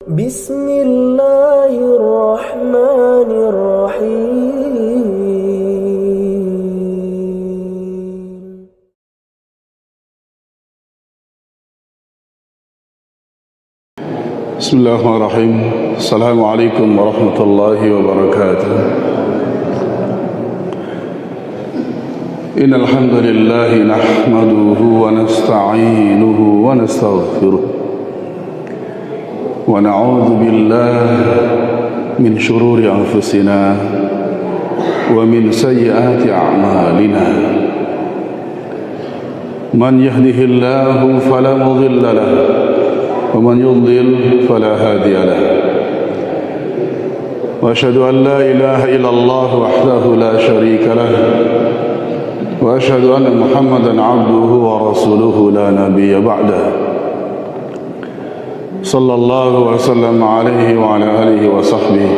بسم الله الرحمن الرحيم. بسم الله الرحمن الرحيم. السلام عليكم ورحمة الله وبركاته. إن الحمد لله نحمده ونستعينه ونستغفره ونعوذ بالله من شرور أنفسنا ومن سيئات أعمالنا. من يهده الله فلا مضل له ومن يضلل فلا هادي له. وأشهد أن لا إله إلا الله وحده لا شريك له وأشهد أن محمدا عبده ورسوله لا نبي بعده. صلى الله وسلم عليه وعلى آله وصحبه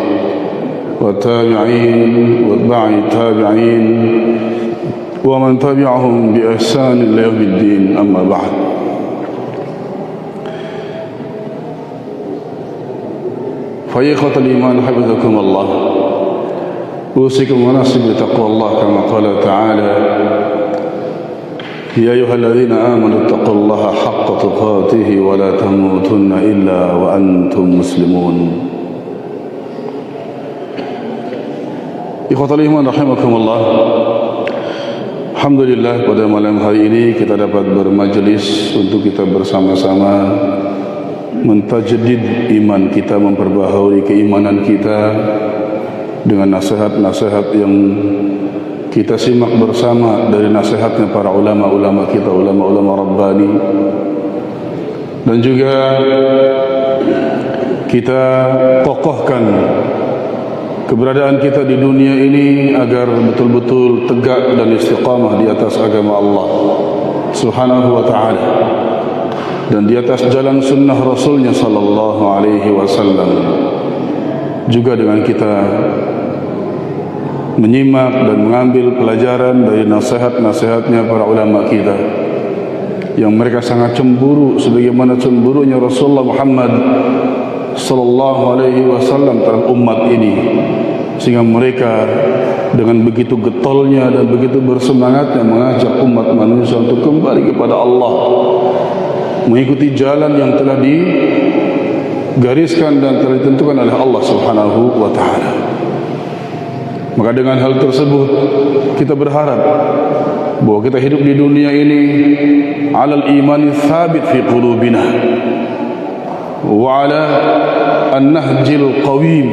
والتابعين واتباع التابعين ومن تبعهم بإحسان إلى يوم الدين. أما بعد، فيا إخوة الإيمان حفظكم الله، أوصيكم ونفسي بتقوى الله كما قال تعالى: يا أيها الذين آمنوا اتقوا الله حق تقاته ولا تموتن إلا وأنتم مسلمون. Ikhwatul iman rahimakumullah. Alhamdulillah, pada malam hari ini kita dapat bermajlis untuk kita bersama-sama mentajdid iman kita, memperbaharui keimanan kita dengan nasihat-nasihat yang kita simak bersama dari nasihatnya para ulama-ulama kita, ulama-ulama Rabbani, dan juga kita kokohkan keberadaan kita di dunia ini agar betul-betul tegak dan istiqamah di atas agama Allah Subhanahu wa ta'ala dan di atas jalan sunnah Rasulnya sallallahu alaihi wasallam. Juga dengan kita menyimak dan mengambil pelajaran dari nasihat-nasihatnya para ulama kita yang mereka sangat cemburu sebagaimana cemburunya Rasulullah Muhammad sallallahu alaihi wasallam terhadap umat ini, sehingga mereka dengan begitu getolnya dan begitu bersemangatnya mengajak umat manusia untuk kembali kepada Allah, mengikuti jalan yang telah digariskan dan telah ditentukan oleh Allah Subhanahu wa ta'ala. Maka dengan hal tersebut kita berharap bahwa kita hidup di dunia ini alal imani thabit fi qulubina wa ala an-nahjil qawim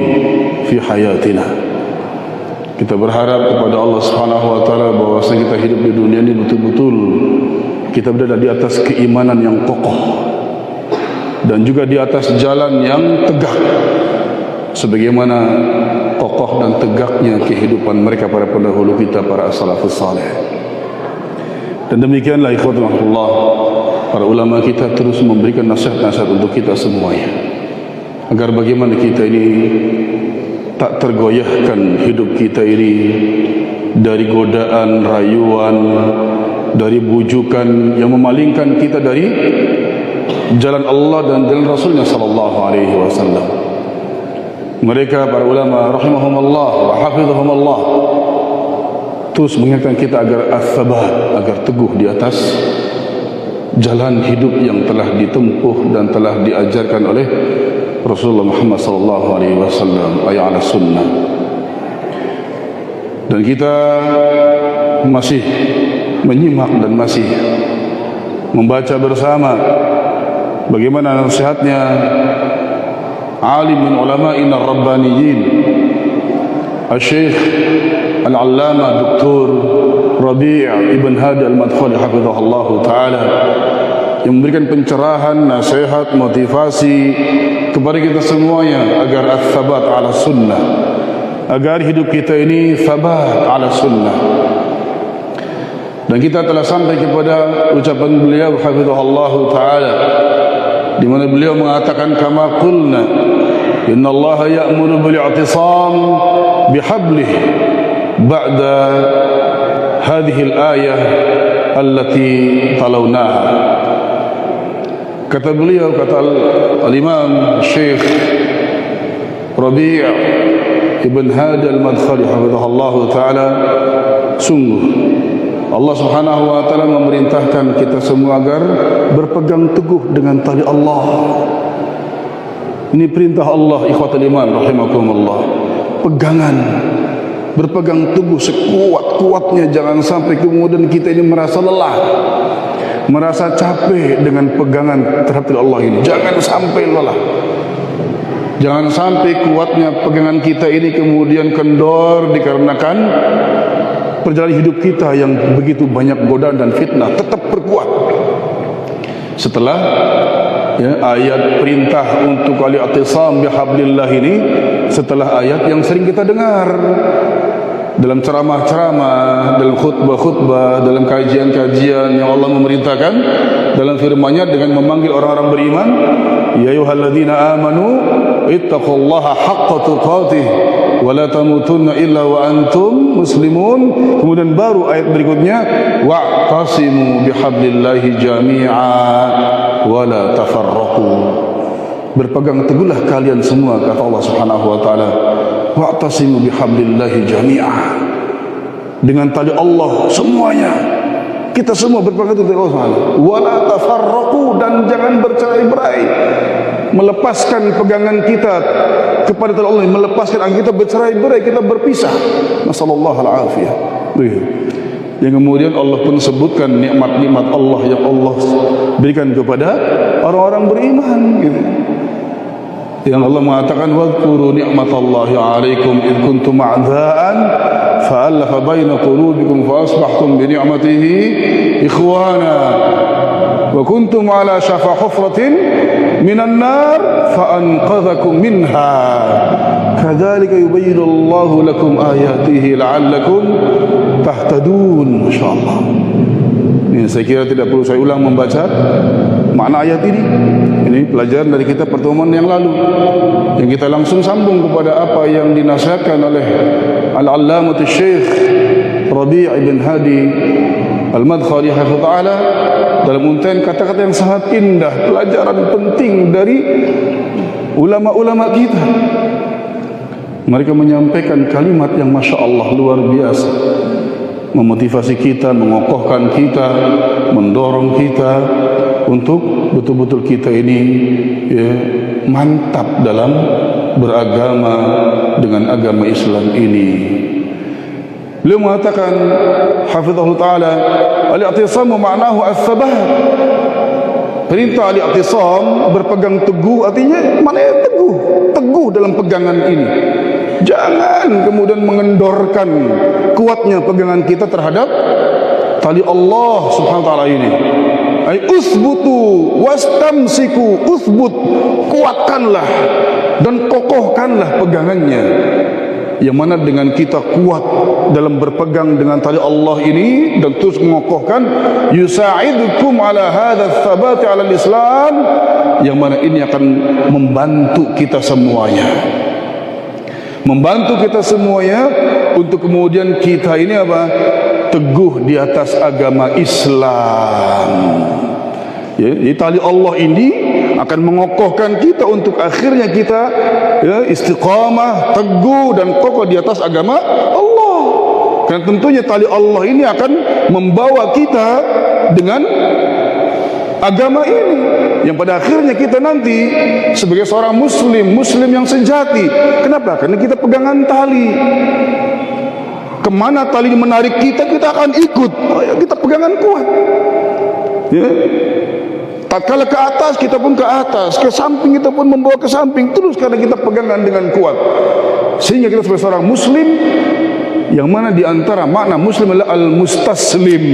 fi hayatina. Kita berharap kepada Allah Subhanahu wa ta'ala bahwa kita hidup di dunia ini betul-betul kita berada di atas keimanan yang kokoh dan juga di atas jalan yang tegak sebagaimana kokoh dan tegaknya kehidupan mereka para pendahulu kita, para as-salafus salih. Dan demikianlah ikhwatullah, para ulama kita terus memberikan nasihat-nasihat untuk kita semuanya, agar bagaimana kita ini tak tergoyahkan hidup kita ini dari godaan, rayuan, dari bujukan yang memalingkan kita dari jalan Allah dan jalan Rasulnya sallallahu alaihi wasallam. Mereka para ulama rahimahumullah wa hafizahumullah terus mengingatkan kita agar as-sabat, agar teguh di atas jalan hidup yang telah ditempuh dan telah diajarkan oleh Rasulullah Muhammad sallallahu alaihi wasallam, ay ala sunnah. Dan kita masih menyimak dan masih membaca bersama bagaimana nasihatnya alim min ulama'ina ar-rabbaniyin, Al-Syekh Al-Allama Dr. Rabi' Ibn Hadi Al-Madkhali hafizahullah ta'ala, yang memberikan pencerahan, nasihat, motivasi kepada kita semuanya agar as-sabat ala sunnah, agar hidup kita ini sabat ala sunnah. Dan kita telah sampai kepada ucapan beliau hafizahullah ta'ala, di mana beliau mengatakan kama qulna inna Allah ya'muru bil i'tisam bihablih ba'da hadhihi al-ayah allati talawnaha. Kata beliau, kata Al-Imam Syekh Rabi' Ibn Hadi Al-Madkhali hafizahullah ta'ala, sungguh Allah subhanahu wa ta'ala memerintahkan kita semua agar berpegang teguh dengan tali Allah. Ini perintah Allah, ikhwatul iman rahimakumullah. Pegangan, berpegang teguh sekuat-kuatnya. Jangan sampai kemudian kita ini merasa lelah, merasa capek dengan pegangan terhadap tali Allah ini. Jangan sampai lelah. Jangan sampai kuatnya pegangan kita ini kemudian kendor dikarenakan perjalanan hidup kita yang begitu banyak godaan dan fitnah. Tetap berkuat. Setelah ayat perintah untuk al-i'tisam bihablillah ini, setelah ayat yang sering kita dengar dalam ceramah-ceramah, dalam khutbah-khutbah, dalam kajian-kajian yang Allah memerintahkan dalam firman-Nya dengan memanggil orang-orang beriman, ya ayyuhalladzina amanu ittaqullaha haqqa tuqatih wa la tamutunna illa wa antum muslimun. Kemudian baru ayat berikutnya, wa'tasimu bihablillahi jami'a wa la tafarraqu. Berpegang teguhlah kalian semua, kata Allah Subhanahu wa taala, wa'tasimu bihablillahi jami'a, dengan tali Allah semuanya. Kita semua berpegang teguh dengan Allah. Wala tafarraqu, dan jangan bercerai-berai. Melepaskan pegangan kita kepada tali Allah, melepaskan kita bercerai-berai, kita berpisah. Nasallallahu al-afiyah. Yang kemudian Allah pun sebutkan nikmat-nikmat Allah yang Allah berikan kepada orang-orang beriman gitu. Yang Allah mengatakan, wadhkuru ni'matallahi 'alaikum id kuntum a'dha'an fa'alafa baina qulubikum fa asbahtum bi ni'matihi ikhwana wa kuntum 'ala shafa hufratin minan nar fa anqadhakum minha kadzalika yubayyinu Allahu lakum ayatihi la'allakum tahtadun. Insyaallah. Ini saya kira tidak perlu saya ulang membaca makna ayat ini. Ini pelajaran dari kita pertemuan yang lalu, yang kita langsung sambung kepada apa yang dinasihatkan oleh Al-Allamah Syekh Rabi' Ibn Hadi Al-Madkhali hafizahullah dalam untayan kata-kata yang sangat indah, pelajaran penting dari ulama-ulama kita. Mereka menyampaikan kalimat yang Masya Allah luar biasa, memotivasi kita, mengokohkan kita, mendorong kita untuk betul-betul kita ini mantap dalam beragama dengan agama Islam ini. Beliau mengatakan hafizahullah ta'ala, al-i'tisamu ma'nahu as-sabat. Perintah al-i'tisam, berpegang teguh, artinya maknanya teguh dalam pegangan ini. Jangan kemudian mengendorkan kuatnya pegangan kita terhadap tali Allah subhanahu wa ta'ala ini. Ay usbutu wastamsiku, usbut, kuatkanlah dan kokohkanlah pegangannya. Yang mana dengan kita kuat dalam berpegang dengan tali Allah ini dan terus mengokohkan, yusa'idukum ala hadha tsabati ala al-Islam, yang mana ini akan membantu kita semuanya. Membantu kita semuanya untuk kemudian kita ini apa? Teguh di atas agama Islam. Ya, jadi tali Allah ini akan mengokohkan kita untuk akhirnya kita istiqamah, teguh dan kokoh di atas agama Allah. Karena tentunya tali Allah ini akan membawa kita dengan agama ini, yang pada akhirnya kita nanti sebagai seorang muslim yang sejati. Kenapa? Karena kita pegangan tali. Kemana tali menarik kita, kita akan ikut. Kita pegangan kuat. Ya. Tak kala ke atas, kita pun ke atas. Ke samping, kita pun membawa ke samping. Terus karena kita pegangan dengan kuat. Sehingga kita sebagai seorang muslim, yang mana di antara makna muslim adalah al-mustaslim,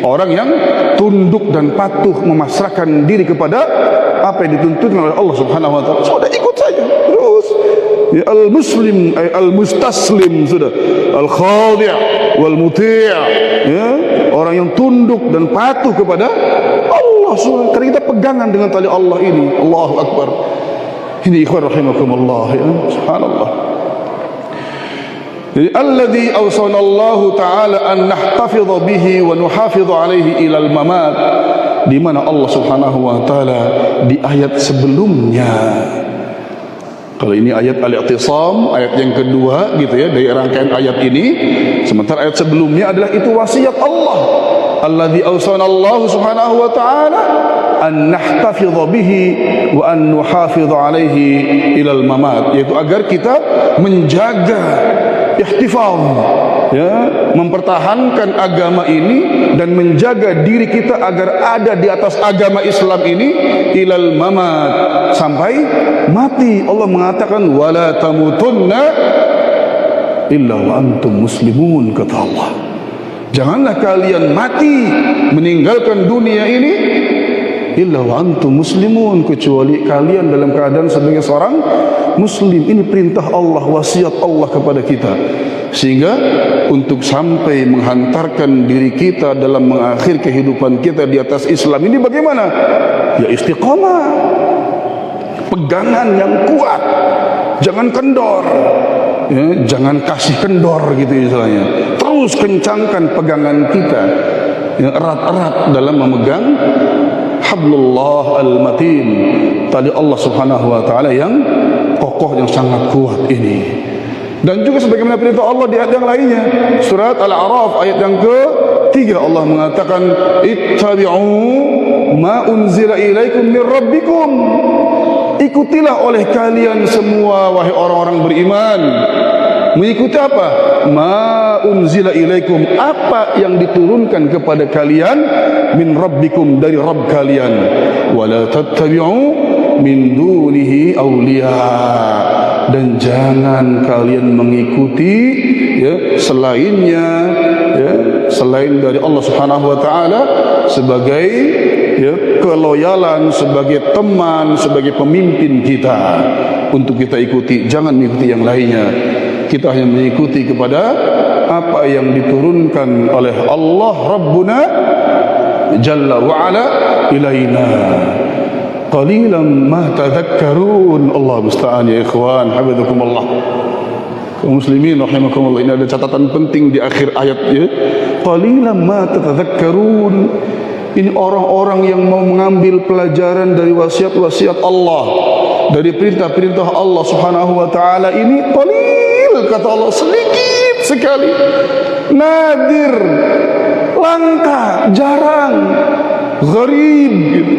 orang yang tunduk dan patuh, memasrahkan diri kepada apa yang dituntutkan oleh Allah Subhanahu wa taala. Sudah ikut saja terus. Ya, al-muslim ay al-mustaslim, sudah. Al-khadi' wal muti', ya, orang yang tunduk dan patuh kepada Allah Subhanahu. Karena kita pegangan dengan tali Allah ini. Allahu akbar. Ini ikhwan rahimakumullah, ya. Subhanallah. Jadi alladzi awsana Allah taala an nahtafidha bihi wa nuhafidha alaihi ila al-mamat. di mana Allah Subhanahu wa taala di ayat sebelumnya, kalau ini ayat Al-I'tisam, ayat yang kedua gitu ya dari rangkaian ayat ini, sementara ayat sebelumnya adalah itu wasiat Allah, alladzi awsana Allah Subhanahu wa taala an nahtafidha bihi wa an nuhafidha alaihi ilal mamat, yaitu agar kita menjaga ihtifaz, ya, mempertahankan agama ini dan menjaga diri kita agar ada di atas agama Islam ini ilal mamat, sampai mati. Allah mengatakan wala tamutunna illa wa antum muslimun, kata Allah, janganlah kalian mati meninggalkan dunia ini illa wa antum muslimun, kecuali kalian dalam keadaan sebagai seorang muslim. Ini perintah Allah, wasiat Allah kepada kita, sehingga untuk sampai menghantarkan diri kita dalam mengakhir kehidupan kita di atas Islam ini bagaimana? Ya istiqamah, pegangan yang kuat, jangan kendor, ya, jangan kasih kendor gitu istilahnya. Terus kencangkan pegangan kita, ya, erat-erat dalam memegang hablullah al-matin, tali Allah Subhanahu wa taala yang kokoh, yang sangat kuat ini. Dan juga sebagaimana perintah Allah di ayat yang lainnya, surat Al-A'raf ayat yang ke-3, Allah mengatakan ittabi'u ma unzila ilaikum min rabbikum, ikutilah oleh kalian semua wahai orang-orang beriman. Mengikuti apa? Ma unzila ilaikum, apa yang diturunkan kepada kalian, min rabbikum, dari Rabb kalian. Wala tattabi'u min dunihi awliya, dan jangan kalian mengikuti, ya, selainnya, ya, selain dari Allah Subhanahu wa taala sebagai, ya, keloyalan, sebagai teman, sebagai pemimpin kita untuk kita ikuti. Jangan mengikuti yang lainnya. Kita hanya mengikuti kepada apa yang diturunkan oleh Allah Rabbuna Jalla wa'ala ilaina. Qalilan ma tadhakkarun. Allah musta'an ya ikhwan, hafizakumullah. Kaum muslimin rahimakumullah, ini ada catatan penting di akhir ayat, ya. Qalilan ma tadhakkarun. Ini orang-orang yang mau mengambil pelajaran dari wasiat-wasiat Allah, dari perintah-perintah Allah Subhanahu wa taala ini qalil, kata Allah, sedikit sekali, nadir, langka, jarang, gharib gitu.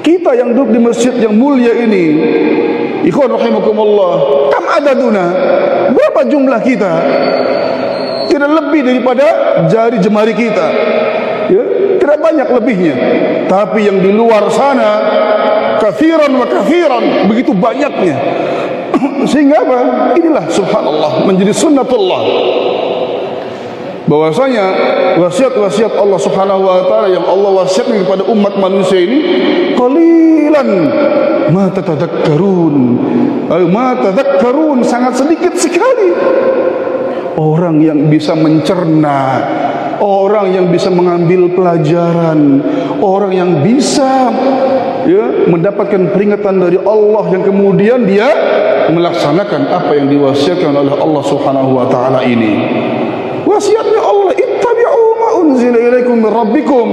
Kita yang duduk di masjid yang mulia ini, ikhwan rahimakumullah, kam adaduna, berapa jumlah kita? Tidak lebih daripada jari jemari kita, ya, tidak banyak lebihnya. Tapi yang di luar sana kathiran wa kathiran, begitu banyaknya. Sehingga apa? Inilah subhanallah menjadi sunnatullah, bahwasanya wasiat-wasiat Allah Subhanahu wa taala yang Allah wasiatkan kepada umat manusia ini qalilan ma tatadakkarun. Ma tadakkarun, sangat sedikit sekali orang yang bisa mencerna, orang yang bisa mengambil pelajaran, orang yang bisa, ya, mendapatkan peringatan dari Allah yang kemudian dia melaksanakan apa yang diwasiatkan oleh Allah Subhanahu wa taala ini. Wasiatnya Allah, ittabi'u ma unzila ilaikum min rabbikum.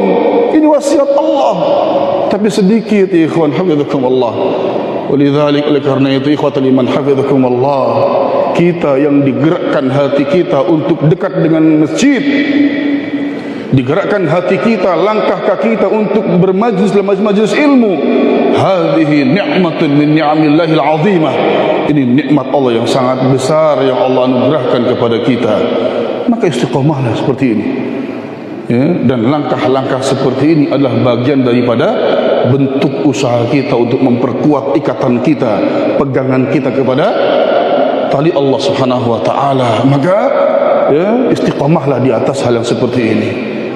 Ini wasiat Allah, tapi sedikit, ikhwan hafizakumullah. Walidzalik, oleh karena itu ikhwatul iman hafizakumullah, kita yang digerakkan hati kita untuk dekat dengan masjid, digerakkan hati kita, langkah kaki kita untuk bermajlis dalam majlis ilmu, hadhihi ni'matun min ni'amillahil azimah. Ini nikmat Allah yang sangat besar yang Allah anugerahkan kepada kita. Maka istiqomahlah seperti ini, ya, dan langkah-langkah seperti ini adalah bagian daripada bentuk usaha kita untuk memperkuat ikatan kita, pegangan kita kepada tali Allah Subhanahu wa taala. Maka, ya, istiqomahlah di atas hal yang seperti ini.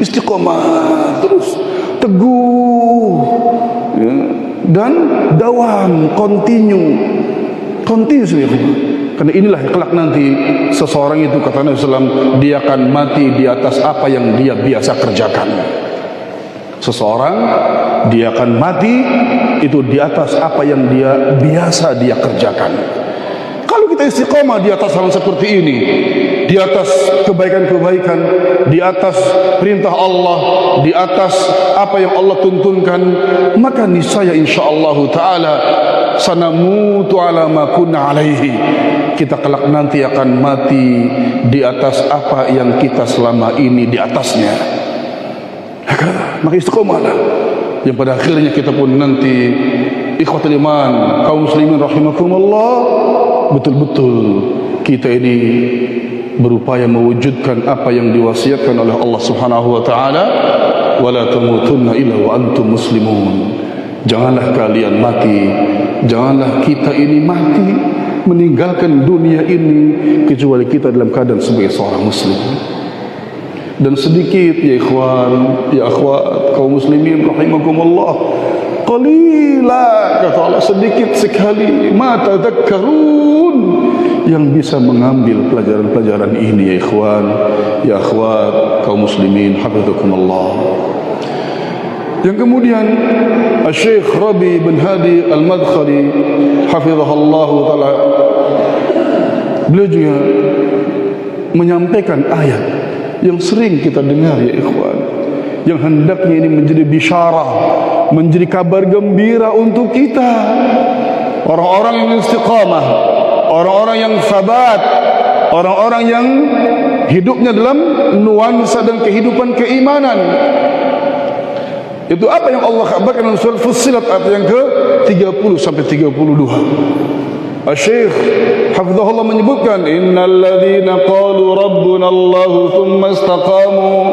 Istiqomah terus, teguh, ya, dan dawam, continue sebenarnya. Karena inilah kelak nanti seseorang itu, kata Nabi SAW, dia akan mati di atas apa yang dia biasa kerjakan. Seseorang dia akan mati itu di atas apa yang dia biasa kerjakan. Kalau kita istiqamah di atas hal seperti ini, di atas kebaikan-kebaikan, di atas perintah Allah, di atas apa yang Allah tuntunkan, maka niscaya insyaallah taala sanamutu ala ma kunna alaihi, kita kelak nanti akan mati di atas apa yang kita selama ini di atasnya. Maka istiqomahlah, yang pada akhirnya kita pun nanti ikhwatul iman, kaum muslimin rahimakumullah, betul-betul kita ini berupaya mewujudkan apa yang diwasiatkan oleh Allah Subhanahu wa taala, wala tamutunna illa wa antum muslimun. Janganlah kalian mati, janganlah kita ini mati meninggalkan dunia ini kecuali kita dalam keadaan sebagai seorang muslim. Dan sedikit ya ikhwan, ya akhwat, kaum muslimin rahimakumullah, qalila, kata Allah, sedikit sekali ma tadhakkarun, yang bisa mengambil pelajaran-pelajaran ini ya ikhwan, ya akhwat, kaum muslimin hafizakumullah. Yang kemudian Syekh Rabi bin Hadi Al-Madkhali hafizahullah taala, beliau juga menyampaikan ayat yang sering kita dengar ya ikhwan, yang hendaknya ini menjadi bisyarah, menjadi kabar gembira untuk kita, orang-orang yang istiqamah, orang-orang yang sabat, orang-orang yang hidupnya dalam nuansa dan kehidupan keimanan. Itu apa yang Allah kabarkan dalam surah Fussilat ayat yang ke-30 sampai 32. Syekh hafizahullah menyebutkan, innal ladzina qalu rabbuna Allah thumma istaqamu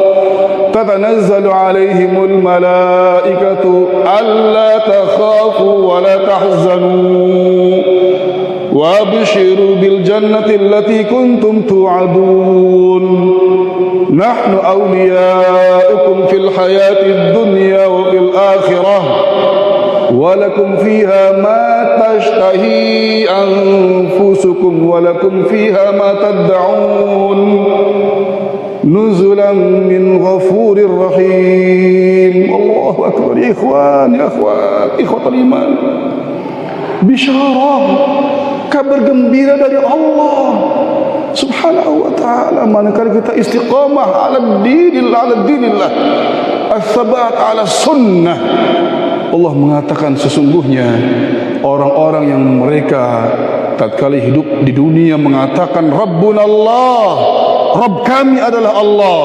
tatanazzalu alaihimul malaikatu alla takhafu wa la tahzanu wa abshiru bil jannati allati kuntum tu'adun nahnu awliyaukum fil hayatid dunya wa fil akhirah walakum fiha ma tashtahi anfusukum walakum fiha ma tad'un nuzulan min ghafurir rahim. Allahu akbar ya ikhwan, ya akhwat, ikhwatul iman, bisyarah, kabar gembira dari Allah Subhanahu wa ta'ala manakala kita istiqamah ala dinillah, as-sabat ala sunnah. Allah mengatakan sesungguhnya orang-orang yang mereka tatkala hidup di dunia mengatakan Rabbuna Allah, Rabb kami adalah Allah,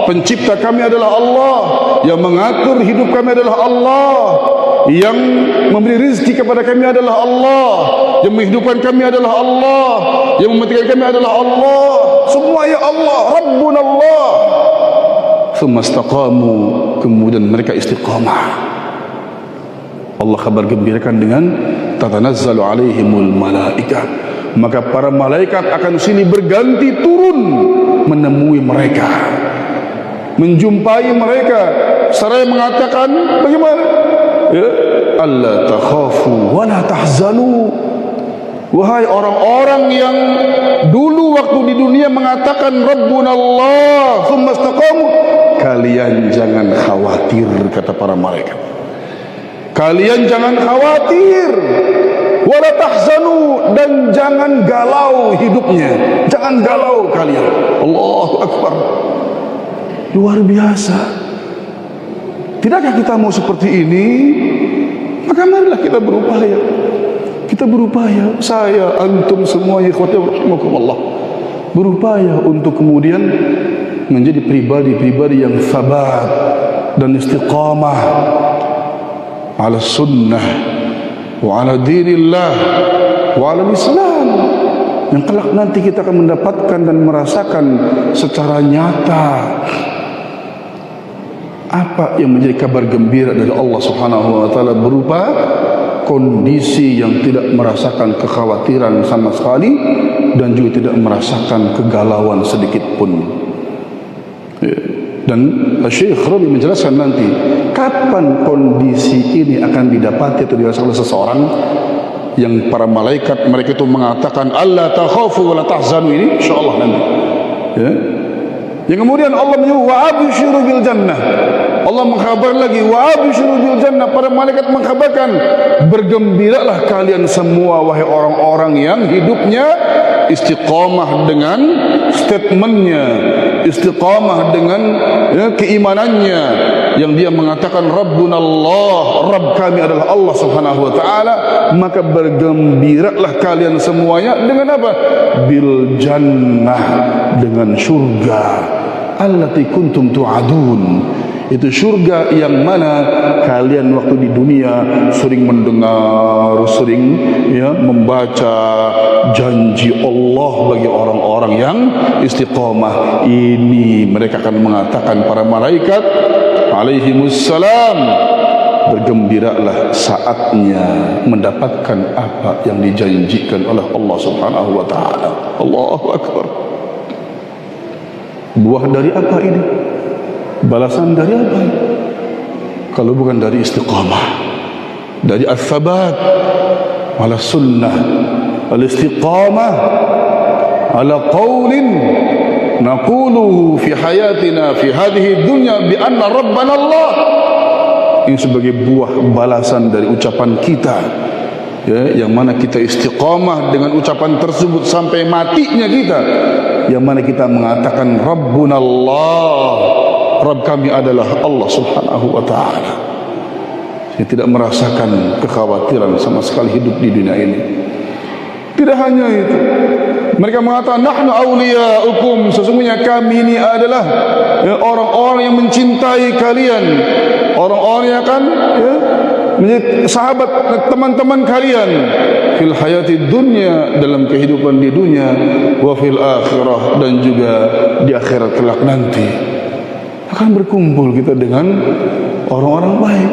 pencipta kami adalah Allah, yang mengatur hidup kami adalah Allah, yang memberi rezeki kepada kami adalah Allah, yang menghidupkan kami adalah Allah, yang mematikan kami adalah Allah, semua ya Allah, Rabbuna Allah. Thumma istaqamu, kemudian mereka istiqamah. Allah kabar gembirakan dengan tatanazzalu alaihimul malaikah, maka para malaikat akan silih berganti turun menemui mereka, menjumpai mereka, seraya mengatakan bagaimana? Ya, alla takhafu wa la tahzanu. Wahai orang-orang yang dulu waktu di dunia mengatakan Rabbuna Allah thumma istaqamu, kalian jangan khawatir, kata para malaikat. Kalian jangan khawatir, wala tahzanu, dan jangan galau hidupnya, jangan galau kalian. Allahu akbar, luar biasa. Tidakkah kita mau seperti ini? Maka marilah kita berupaya. Kita berupaya, saya, antum semua ikhwati rahimakumullah, berupaya untuk kemudian menjadi pribadi-pribadi yang sabat dan istiqamah ala sunnah wa ala dinillah wa ala islam, yang kelak nanti kita akan mendapatkan dan merasakan secara nyata apa yang menjadi kabar gembira dari Allah Subhanahu wa taala berupa kondisi yang tidak merasakan kekhawatiran sama sekali dan juga tidak merasakan kegalauan sedikit pun. Dan Syekh Rabi menjelaskan nanti kapan kondisi ini akan didapati atau dirasakan oleh seseorang, yang para malaikat mereka itu mengatakan alla takhafu wa la tahzanu ini, insyaallah nanti ya. Yang kemudian Allah menyebut wa absyiru bil jannah. Allah Allah mengkhabar lagi, wa abshiru bil jannah, para malaikat mengkhabarkan, bergembiralah kalian semua wahai orang-orang yang hidupnya istiqamah dengan statementnya, istiqamah dengan keimanannya, yang dia mengatakan Rabbunallah, Rabb kami adalah Allah Subhanahu wa taala, maka bergembiralah kalian semuanya dengan apa? Bil jannah, dengan surga, allati kuntum tu'adun. Itu surga yang mana kalian waktu di dunia sering mendengar, sering membaca janji Allah bagi orang-orang yang istiqamah. Ini mereka akan mengatakan para malaikat alaihimussalam, bergembiralah saatnya mendapatkan apa yang dijanjikan oleh Allah Subhanahu wa taala. Allahu akbar. Buah dari apa ini? Balasan dari apa ini? Kalau bukan dari istiqamah, dari al-thabat ala sunnah, al-istiqamah ala qawlin naquluhu fi hayatina fi hadhihi dunya bi anna rabbana Allah. Ini sebagai buah balasan dari ucapan kita, yang mana kita istiqamah dengan ucapan tersebut sampai matinya kita, yang mana kita mengatakan Rabbunallah, Rabb kami adalah Allah Subhanahu wa ta'ala. Saya tidak merasakan kekhawatiran sama sekali hidup di dunia ini. Tidak hanya itu, mereka mengatakan nahnu awliya'ukum, sesungguhnya kami ini adalah orang-orang yang mencintai kalian, orang-orang yang akan menjadi sahabat teman-teman kalian fil hayati dunya, dalam kehidupan di dunia, wa fil akhirah, dan juga di akhirat kelak nanti akan berkumpul kita dengan orang-orang baik,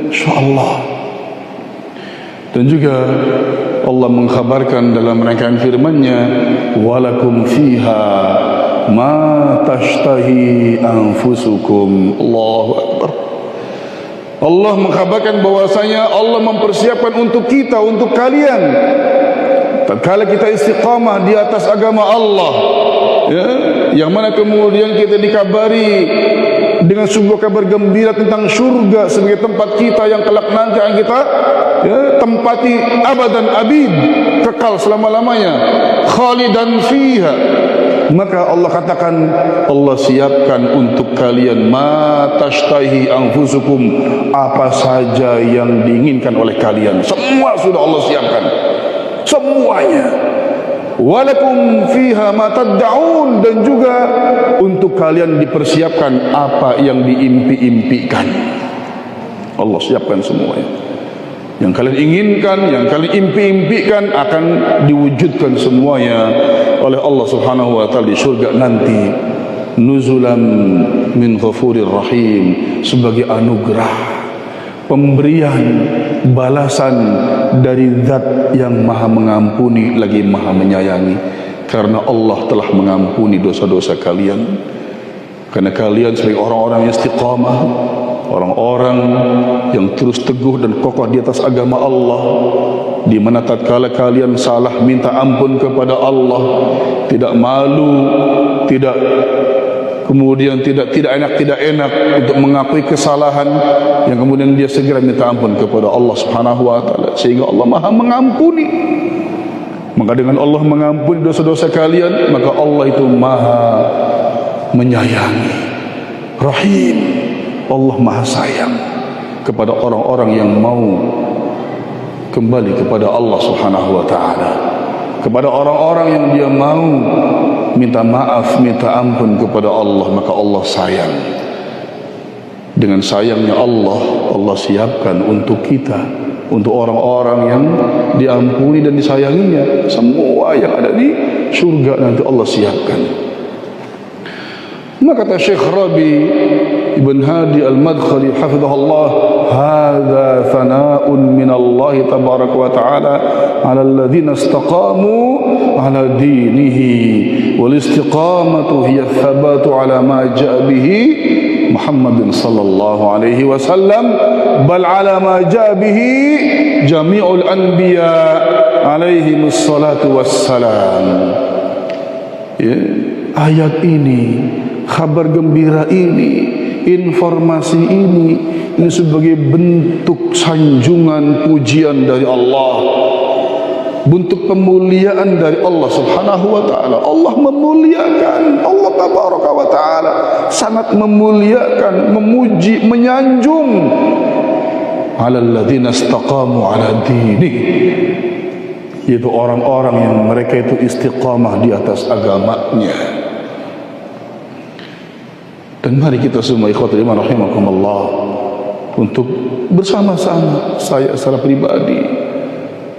insyaallah. Dan juga Allah mengkhabarkan dalam rangkaian firman-Nya, walakum fiha ma tashtahi anfusukum. Allahu akbar. Allah mengkhabarkan bahwasanya Allah mempersiapkan untuk kita, untuk kalian, tatkala kita istiqamah di atas agama Allah, yang mana kemudian kita dikabari dengan sebuah kabar gembira tentang surga sebagai tempat kita yang kelak nanti akan kita tempati abadan abid, kekal selama-lamanya, khalidan fiha. Maka Allah katakan, Allah siapkan untuk kalian ma tashtahi anfusukum, apa saja yang diinginkan oleh kalian, semua sudah Allah siapkan, semuanya. Walakum fiha ma tad'un, dan juga untuk kalian dipersiapkan apa yang diimpi-impikan. Allah siapkan semuanya. Yang kalian inginkan, yang kalian impi-impikan akan diwujudkan semuanya oleh Allah Subhanahu wa taala di surga nanti. Nuzulan min ghafurir rahim, sebagai anugerah, pemberian, balasan dari zat yang maha mengampuni lagi maha menyayangi. Karena Allah telah mengampuni dosa-dosa kalian, karena kalian sebagai orang-orang yang istiqamah, orang-orang yang terus teguh dan kokoh di atas agama Allah, di mana tatkala kalian salah minta ampun kepada Allah, tidak malu, tidak kemudian tidak enak untuk mengakui kesalahan, yang kemudian dia segera minta ampun kepada Allah Subhanahu wa taala, sehingga Allah Maha mengampuni. Maka dengan Allah mengampuni dosa-dosa kalian, maka Allah itu Maha menyayangi, Rahim. Allah Maha sayang kepada orang-orang yang mau kembali kepada Allah Subhanahu wa taala, kepada orang-orang yang dia mau minta maaf, minta ampun kepada Allah, maka Allah sayang. Dengan sayangnya Allah, Allah siapkan untuk kita, untuk orang-orang yang diampuni dan disayanginya, semua yang ada di surga nanti Allah siapkan. Maka kata Syekh Rabi Ibn Hadi Al-Madkhali hafizahullah, hadza thana'un min Allah tabaraka wa ta'ala 'ala alladhina istaqamu 'ala dinihi, wal istiqamatu hiya ath-thabatu 'ala ma ja'a bihi Muhammadin sallallahu alaihi wasallam, bal 'ala ma ja'a bihi jami'ul anbiya alaihimus salatu wassalam. Ayat ini, kabar gembira ini informasi ini sebagai bentuk sanjungan pujian dari Allah, bentuk pemuliaan dari Allah Subhanahu wa taala. Allah memuliakan, Allah tabaraka wa taala sangat memuliakan, memuji, menyanjung alal ladzina istaqamu ala dini, yaitu orang-orang yang mereka itu istiqamah di atas agamanya. Dan mari kita semua ikhwatul iman rahimakumullah untuk bersama-sama, saya secara pribadi,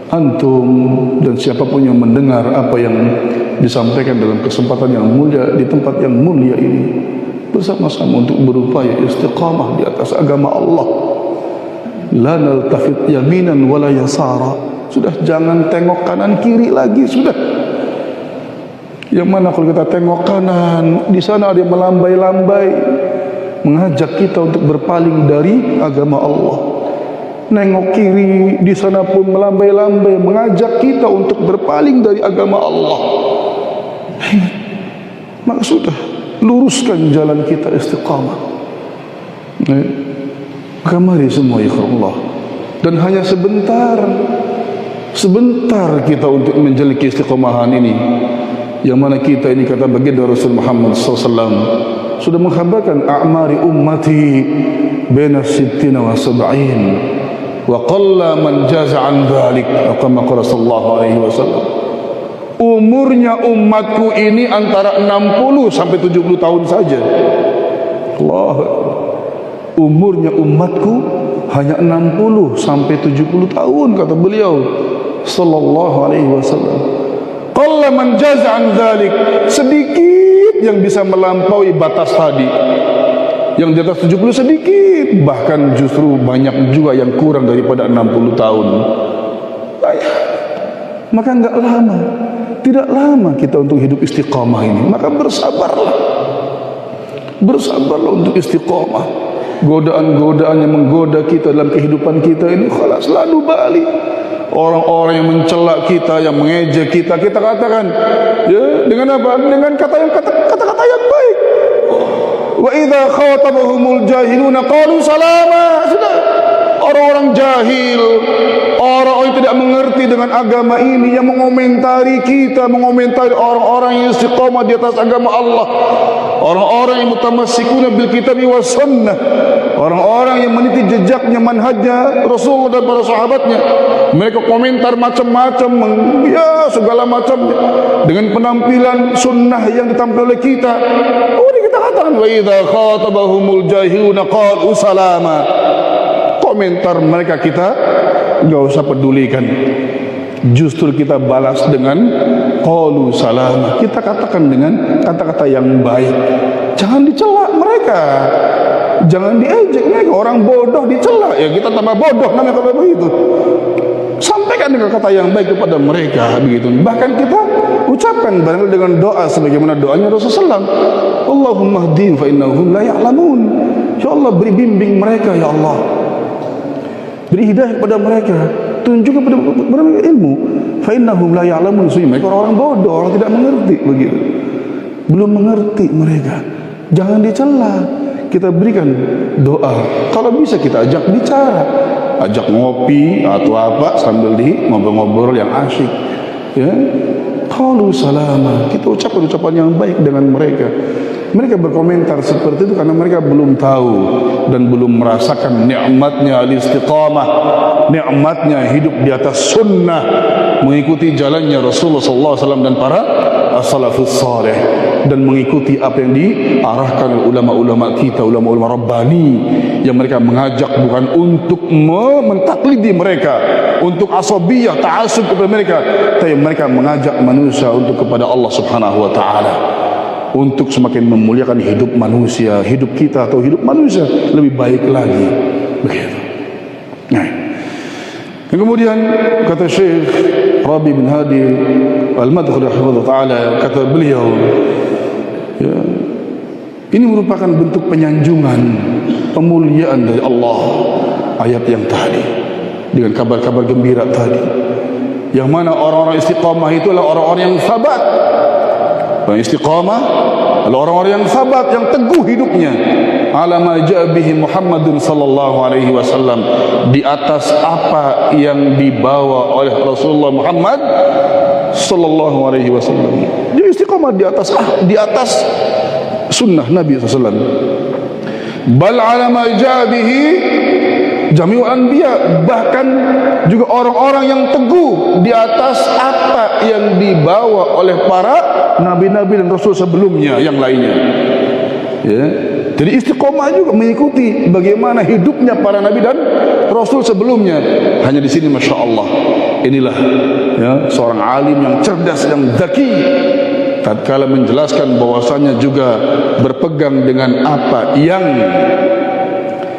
antum dan siapapun yang mendengar apa yang disampaikan dalam kesempatan yang mulia di tempat yang mulia ini, bersama-sama untuk berupaya istiqamah di atas agama Allah. La naltafit yaminan wala yasara. Sudah, jangan tengok kanan kiri lagi, sudah. Yang mana kalau kita tengok kanan, di sana ada yang melambai-lambai mengajak kita untuk berpaling dari agama Allah. Nengok kiri, di sana pun melambai-lambai mengajak kita untuk berpaling dari agama Allah. Maka sudah, luruskan jalan kita istiqamah. Maka mari semua ikhlallah, dan hanya sebentar kita untuk menjalani istiqamahan ini, yang mana kita ini kata baginda Rasul Muhammad SAW sudah mengkhabarkan a'mari ummati baina 60 wa 70 wa qalla man jaza an dzalik, kama qala sallallahu alaihi wasallam. Umurnya umatku ini antara 60 sampai 70 tahun saja. Allah, umurnya umatku hanya 60 sampai 70 tahun, kata beliau sallallahu alaihi wasallam. Qalla man jaza an dzalik, sedikit yang bisa melampaui batas tadi. Yang di atas 70 sedikit, bahkan justru banyak juga yang kurang daripada 60 tahun. Maka enggak lama, tidak lama kita untuk hidup istiqamah ini. Maka bersabarlah untuk istiqamah. Godaan-godaan yang menggoda kita dalam kehidupan kita ini, khalas, lalu balik. Orang-orang yang mencela kita, yang mengejek kita, kita katakan, ya, dengan apa? Dengan kata-kata yang baik. Wa idza khatabahumul jahiluna qalu salama. Sudah, orang-orang jahil, orang-orang yang tidak mengerti dengan agama ini, yang mengomentari kita, mengomentari orang-orang yang istiqamah di atas agama Allah, orang-orang yang mutamassikuna bil kitabi was sunnah, orang-orang yang meniti jejaknya, manhajnya Rasulullah dan para sahabatnya. Mereka komentar macam-macam, ya segala macamnya, dengan penampilan sunnah yang ditampilkan oleh kita. Oh, ini kita katakan wa idza khatabahumul jahiluna qalu salama. Komentar mereka kita enggak usah pedulikan. Justru kita balas dengan qalu salama. Kita katakan dengan kata-kata yang baik. Jangan dicela mereka, jangan diejek mereka. Orang bodoh dicela, ya kita tambah bodoh, namanya kalau begitu. Sampaikan dengan kata yang baik kepada mereka, begitu. Bahkan kita ucapkan barangkali dengan doa sebagaimana doanya Rasulullah SAW. Allahumma hdihim fa innahum la ya'lamun. Ya Allah, beri bimbing mereka, ya Allah. Beri hidayah kepada mereka, tunjukkan kepada mereka ilmu. Fa innahum la ya'lamun. Mereka orang bodoh, orang tidak mengerti, begitu. Belum mengerti mereka. Jangan dicela. Kita berikan doa. Kalau bisa kita ajak bicara, ajak ngopi atau apa sambil di ngobrol-ngobrol yang asyik, ya. Qalu salama. Kita ucapkan ucapan yang baik dengan mereka. Mereka berkomentar seperti itu karena mereka belum tahu dan belum merasakan nikmatnya al-istiqamah, nikmatnya hidup di atas sunnah, mengikuti jalannya Rasulullah SAW dan para as-salafus salih, dan mengikuti apa yang diarahkan oleh ulama-ulama kita, ulama-ulama Rabbani, yang mereka mengajak bukan untuk mentaklidi mereka, untuk asabiyah, ta'asub kepada mereka, tapi mereka mengajak manusia untuk kepada Allah Subhanahu wa taala, untuk semakin memuliakan hidup manusia, hidup kita atau hidup manusia lebih baik lagi, begitu. Nah, dan kemudian kata Syekh Rabi bin Hadi Al-Madkhali rahimahullah ta'ala, kata beliau, ya, ini merupakan bentuk penyanjungan, pemuliaan dari Allah. Ayat yang tadi dengan kabar-kabar gembira tadi, yang mana orang-orang istiqamah itu adalah orang-orang yang sabat. Orang istiqamah adalah orang-orang yang sabat, yang teguh hidupnya ala ma ja'a bihi Muhammadun sallallahu alaihi wasallam, di atas apa yang dibawa oleh Rasulullah Muhammad sallallahu alaihi wasallam. Dia istiqamah di atas sunnah Nabi sallallahu alaihi wasallam. Bal ala ma ja'a bihi jami'ul anbiya, bahkan juga orang-orang yang teguh di atas apa yang dibawa oleh para nabi-nabi dan rasul sebelumnya yang lainnya. Ya, jadi istiqomah juga mengikuti bagaimana hidupnya para nabi dan rasul sebelumnya. Hanya di sini masya Allah, inilah ya seorang alim yang cerdas, yang zaki, tatkala menjelaskan bahwasanya juga berpegang dengan apa yang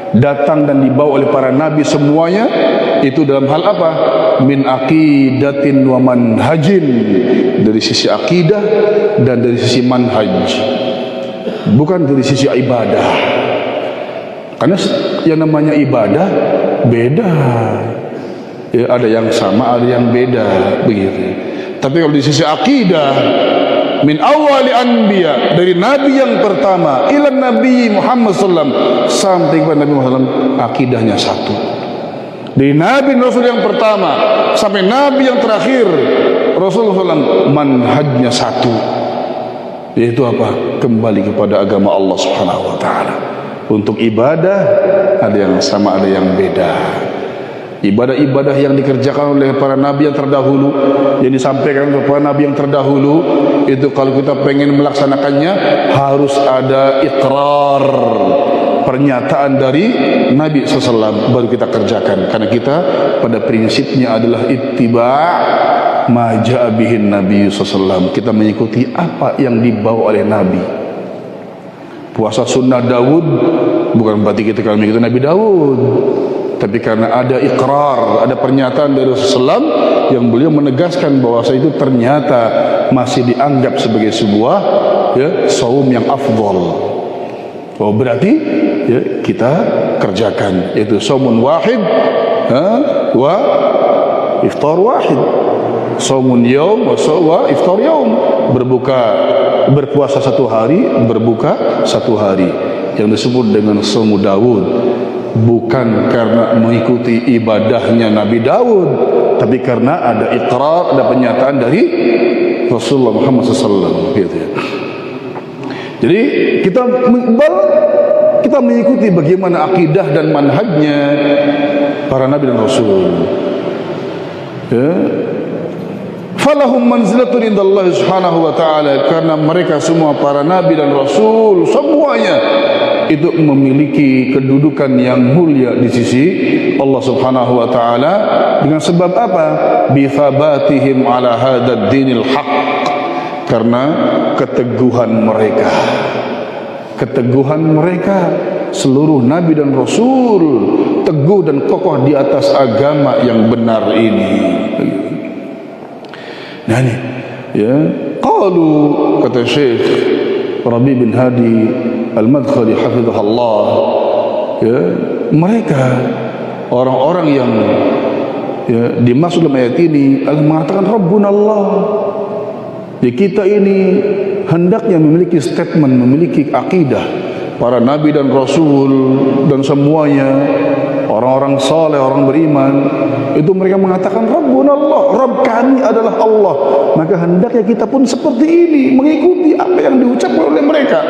datang dan dibawa oleh para nabi semuanya, itu dalam hal apa? Min aqidatin wa manhajin, dari sisi akidah dan dari sisi manhaj, bukan dari sisi ibadah. Karena yang namanya ibadah beda ya, ada yang sama, ada yang beda begitu. Tapi kalau di sisi akidah, min awali anbiya, dari nabi yang pertama ila nabi Muhammad sallam, sampai kepada Nabi Muhammad sallam, akidahnya satu. Dari nabi rasul yang pertama sampai nabi yang terakhir Rasulullah sallam, manhajnya satu, yaitu apa? Kembali kepada agama Allah Subhanahu wa taala. Untuk ibadah ada yang sama, ada yang beda. Ibadah-ibadah yang dikerjakan oleh para nabi yang terdahulu, yang disampaikan oleh para nabi yang terdahulu, itu kalau kita pengen melaksanakannya harus ada ikrar, pernyataan dari Nabi SAW, baru kita kerjakan. Karena kita pada prinsipnya adalah ittiba' ma ja'a bihin Nabi SAW. Kita mengikuti apa yang dibawa oleh Nabi. Puasa sunnah Daud bukan berarti kita kalau mengikuti Nabi Daud, tapi karena ada ikrar, ada pernyataan dari Rasulullah yang beliau menegaskan bahwa itu ternyata masih dianggap sebagai sebuah ya saum yang afdal. Oh, berarti ya kita kerjakan, yaitu saumun wahid wa iftar wahid. Saumun yaum wa iftar yaum, berpuasa satu hari, berbuka satu hari, yang disebut dengan saumu Daud. Bukan karena mengikuti ibadahnya Nabi Daud, tapi karena ada ikrar, ada pernyataan dari Rasulullah Muhammad SAW gitu ya. Jadi kita mengikuti bagaimana akidah dan manhajnya para nabi dan rasul ya. Falahum manzilatun indallahi subhanahu wa ta'ala, karena mereka semua para nabi dan rasul semuanya itu memiliki kedudukan yang mulia di sisi Allah Subhanahu wa taala. Dengan sebab apa? Bi thabatihim ala hadzal dinil haqq, karena keteguhan mereka seluruh nabi dan rasul teguh dan kokoh di atas agama yang benar ini. Nah ini ya, qalu, kata Syekh Rabi bin Hadi Al-Madkhali hafizahullah ya, mereka orang-orang yang ya, dimaksud dalam ayat ini mengatakan Rabbuna Allah. Ya, kita ini hendaknya memiliki statement, memiliki akidah para nabi dan rasul dan semuanya orang-orang saleh, orang beriman, itu mereka mengatakan Rabbuna Allah, Rabb kami adalah Allah. Maka hendaknya kita pun seperti ini, mengikuti apa yang diucapkan oleh mereka,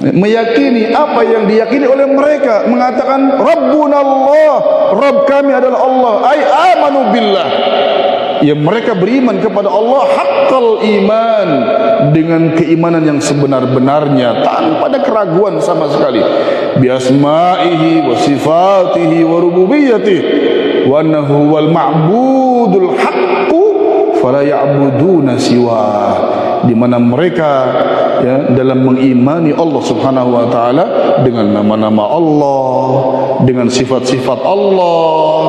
meyakini apa yang diyakini oleh mereka, mengatakan Rabbuna Allah, Rabb kami adalah Allah, ay amanu billah. Ya, mereka beriman kepada Allah haqqal iman, dengan keimanan yang sebenar-benarnya, tanpa ada keraguan sama sekali. Bi asma'ihi wa sifatihi wa rububiyyatihi wa annahu wal ma'budul haqqu fala ya'buduna siwa. Di mana mereka ya dalam mengimani Allah Subhanahu wa taala dengan nama-nama Allah, dengan sifat-sifat Allah,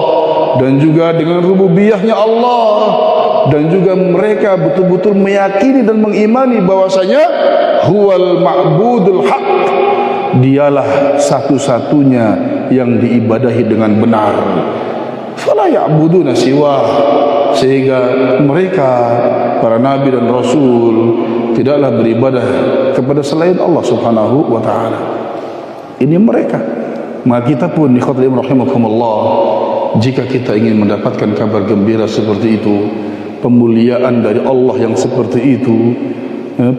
dan juga dengan rububiyahnya Allah, dan juga mereka betul-betul meyakini dan mengimani bahwasanya huwal ma'budul haq, dialah satu-satunya yang diibadahi dengan benar. Fala ya'buduna siwa, sehingga mereka para nabi dan rasul tidaklah beribadah kepada selain Allah Subhanahu wa taala. Ini mereka. Maka kita pun ikhwatul rahimakumullah, jika kita ingin mendapatkan kabar gembira seperti itu, pemuliaan dari Allah yang seperti itu,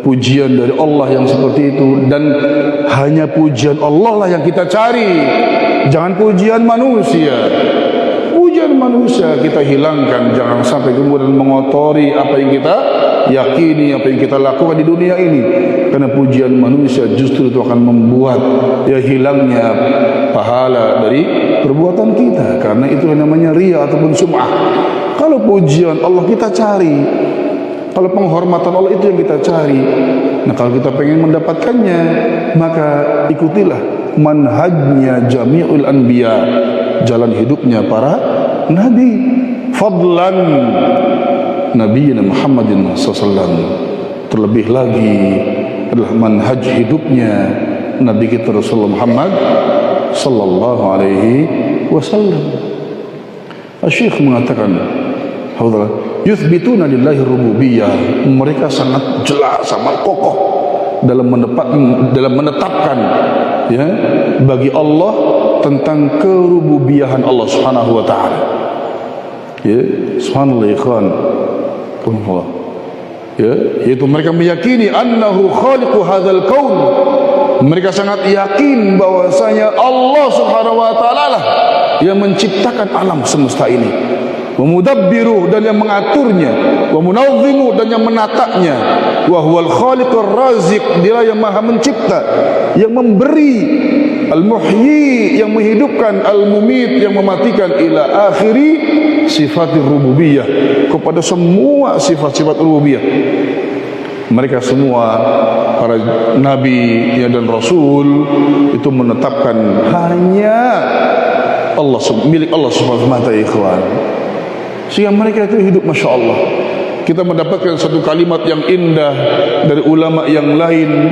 pujian dari Allah yang seperti itu, dan hanya pujian Allah lah yang kita cari, jangan pujian manusia. Pujian manusia kita hilangkan, jangan sampai kemudian mengotori apa yang kita yakini, apa yang kita lakukan di dunia ini. Karena pujian manusia justru itu akan membuat hilangnya pahala dari perbuatan kita, karena itu yang namanya riya ataupun sum'ah. Kalau pujian Allah kita cari, kalau penghormatan Allah itu yang kita cari. Nah, kalau kita pengen mendapatkannya, maka ikutilah manhajnya jami'ul anbiya, jalan hidupnya para nabi. Fadlan Nabi Muhammadin SAW, terlebih lagi adalah manhaj hidupnya Nabi kita Rasulullah Muhammad sallallahu alaihi wasallam. Asy-Syaikh mengatakan, yuthbituna lillahi rububiyah, mereka sangat jelas, sangat kokoh dalam menetapkan bagi Allah tentang kerububiyahan Allah Subhanahu wa taala. Subhanallah ikhwan. Yaitu mereka meyakini annahu khaliqu hadzal kaun. Mereka sangat yakin bahwasanya Allah Subhanahu wa taala lah yang menciptakan alam semesta ini, wa mudabbiru, dan yang mengaturnya, wa munazzimu, dan yang menatanya, wa huwal khaliqur raziq, dia yang maha mencipta, yang memberi, al muhyi, yang menghidupkan, al mumit, yang mematikan, ila akhiri sifatir rububiyah, kepada semua sifat-sifat rububiyah. Mereka semua para nabi dan rasul itu menetapkan hanya Allah, milik Allah subhanahu wa ta'ala, ikhwan. Sehingga mereka itu hidup Masya Allah. Kita mendapatkan satu kalimat yang indah dari ulama yang lain,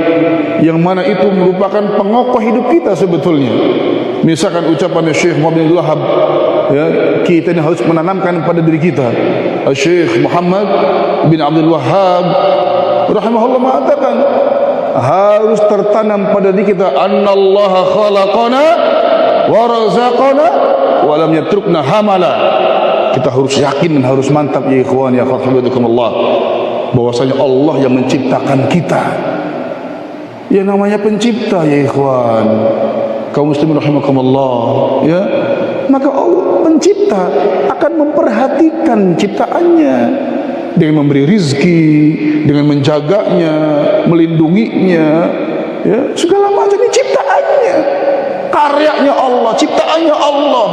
yang mana itu merupakan pengokoh hidup kita sebetulnya. Misalkan ucapan Syekh Muhammad bin Wahab, kita ini harus menanamkan pada diri kita. Syekh Muhammad bin Abdul Wahab rahimahullah mengatakan, harus tertanam pada diri kita, annallaha khalaqana wa razaqana wa lam yatrukna hamala. Kita harus yakin dan harus mantap ya ikhwan ya Allah, bahwasanya Allah yang menciptakan kita. Ya, namanya pencipta ya ikhwan, kaum muslimin rahimakumullah, ya. Maka Allah pencipta akan memperhatikan ciptaannya dengan memberi rizki, dengan menjaganya, melindunginya, ya, segala macam ini ciptaannya, karyanya Allah, ciptaannya Allah.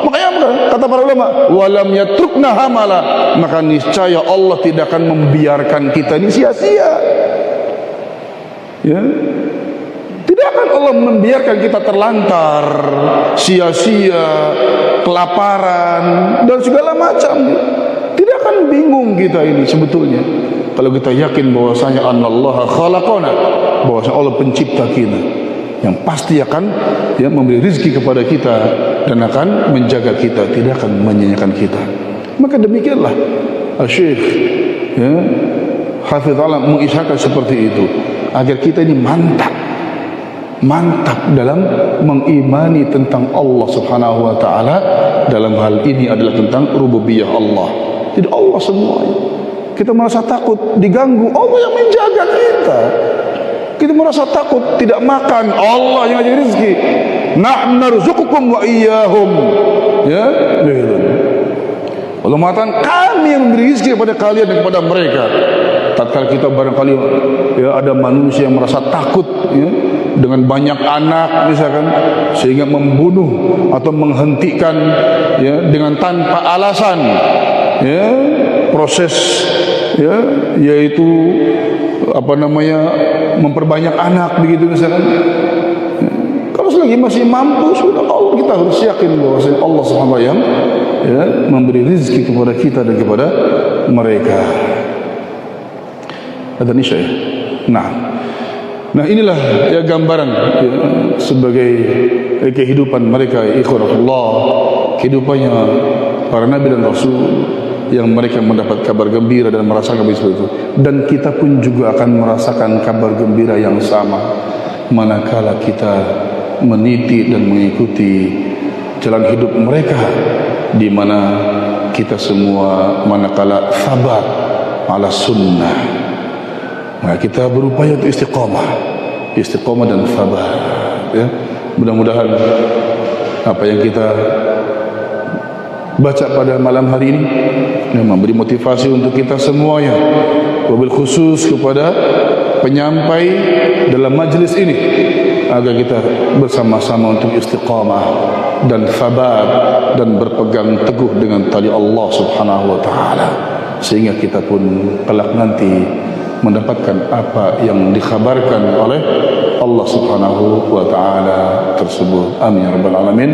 Makanya kata para ulama, walam yatrukna hamala, maka niscaya Allah tidak akan membiarkan kita ini sia-sia. Ya, tidak akan Allah membiarkan kita terlantar, sia-sia, kelaparan dan segala macam. Tidak akan bingung kita ini sebetulnya kalau kita yakin bahwasanya anallaha khalaqana, bahwasanya Allah pencipta kita, yang pasti akan memberi rezeki kepada kita dan akan menjaga kita, tidak akan menyanyiakan kita. Maka demikianlah Syekh Hafizahullah mengisyaratkan seperti itu, agar kita ini mantap dalam mengimani tentang Allah Subhanahu wa taala. Dalam hal ini adalah tentang rububiyah Allah. Jadi Allah semuanya. Kita merasa takut diganggu, Allah yang menjaga kita. Kita merasa takut tidak makan, Allah yang ngasih rezeki. Nahnu narzuqukum wa iyyahum. Ya, begitu. Allah mengatakan, kami yang memberi rezeki kepada kalian dan kepada mereka. Tatkala kita barangkali ada manusia yang merasa takut dengan banyak anak misalkan, sehingga membunuh atau menghentikan dengan tanpa alasan proses yaitu memperbanyak anak begitu misalkan. Kalau selagi masih mampu, sudah Allah, kita harus yakin bahwa Allah Subhanahu wa taala yang memberi rezeki kepada kita dan kepada mereka. Ada nisya ya. Nah inilah gambaran sebagai kehidupan mereka, ikhwanullah, kehidupannya para nabi dan rasul, yang mereka mendapat kabar gembira dan merasakan seperti itu. Dan kita pun juga akan merasakan kabar gembira yang sama manakala kita meniti dan mengikuti jalan hidup mereka, di mana kita semua manakala sabar ala sunnah, maka kita berupaya untuk istiqamah dan sabar, ya. Mudah-mudahan apa yang kita baca pada malam hari ini memberi motivasi untuk kita semuanya, wabil khusus kepada penyampai dalam majlis ini, agar kita bersama-sama untuk istiqamah dan sabar dan berpegang teguh dengan tali Allah Subhanahu wa taala, sehingga kita pun kelak nanti mendapatkan apa yang dikhabarkan oleh Allah Subhanahu wa taala tersebut. Amin ya rabbal alamin.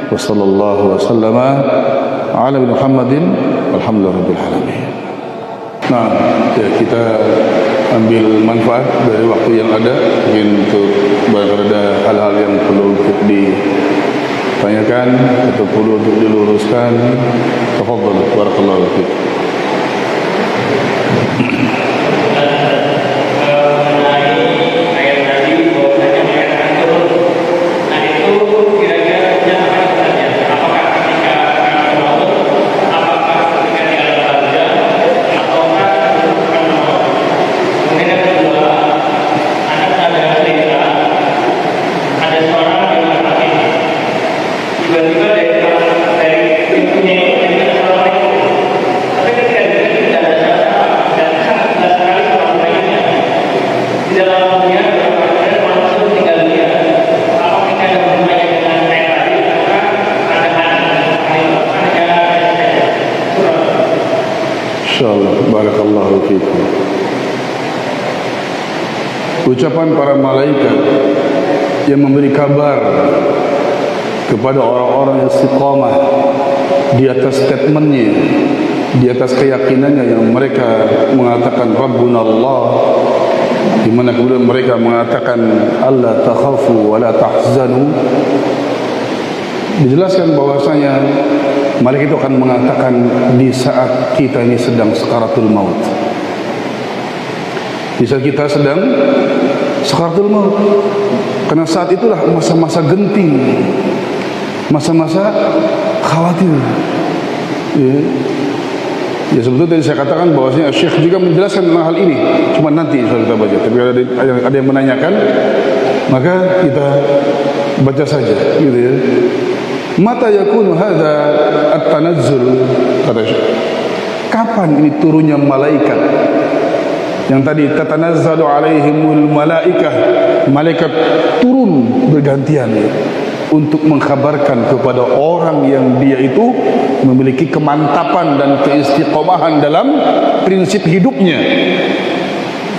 Wa sallallahu wa sallama ala Muhammadin walhamdulillahirabbil alamin. Nah, ya, kita ambil manfaat dari waktu yang ada, mungkin untuk ada hal-hal yang perlu untuk ditanyakan atau perlu untuk diluruskan. Tafadhal, barakallahu fiik. Barakallahu fiikum. Ucapan para malaikat yang memberi kabar kepada orang-orang yang istiqamah di atas statementnya, di atas keyakinannya yang mereka mengatakan Rabbuna Allah, di mana kemudian mereka mengatakan alla takhafu wa la tahzanu. Dijelaskan bahwasanya malaikat itu akan mengatakan di saat kita ini sedang sakaratul maut. Di saat kita sedang sakaratul maut. Karena saat itulah masa-masa genting, masa-masa khawatir. Ya sebetulnya tadi saya katakan bahwasanya Syekh juga menjelaskan tentang hal ini. Cuma nanti insya kita baca. Tapi ada yang menanyakan, maka kita baca saja, gitu ya. Mata yakunu hadza at-tanazzul, kata Syekh. Kapan ini turunnya malaikat? Yang tadi tatanazzalu alaihimul malaikah, malaikat turun bergantian untuk mengkhabarkan kepada orang yang dia itu memiliki kemantapan dan keistiqomahan dalam prinsip hidupnya,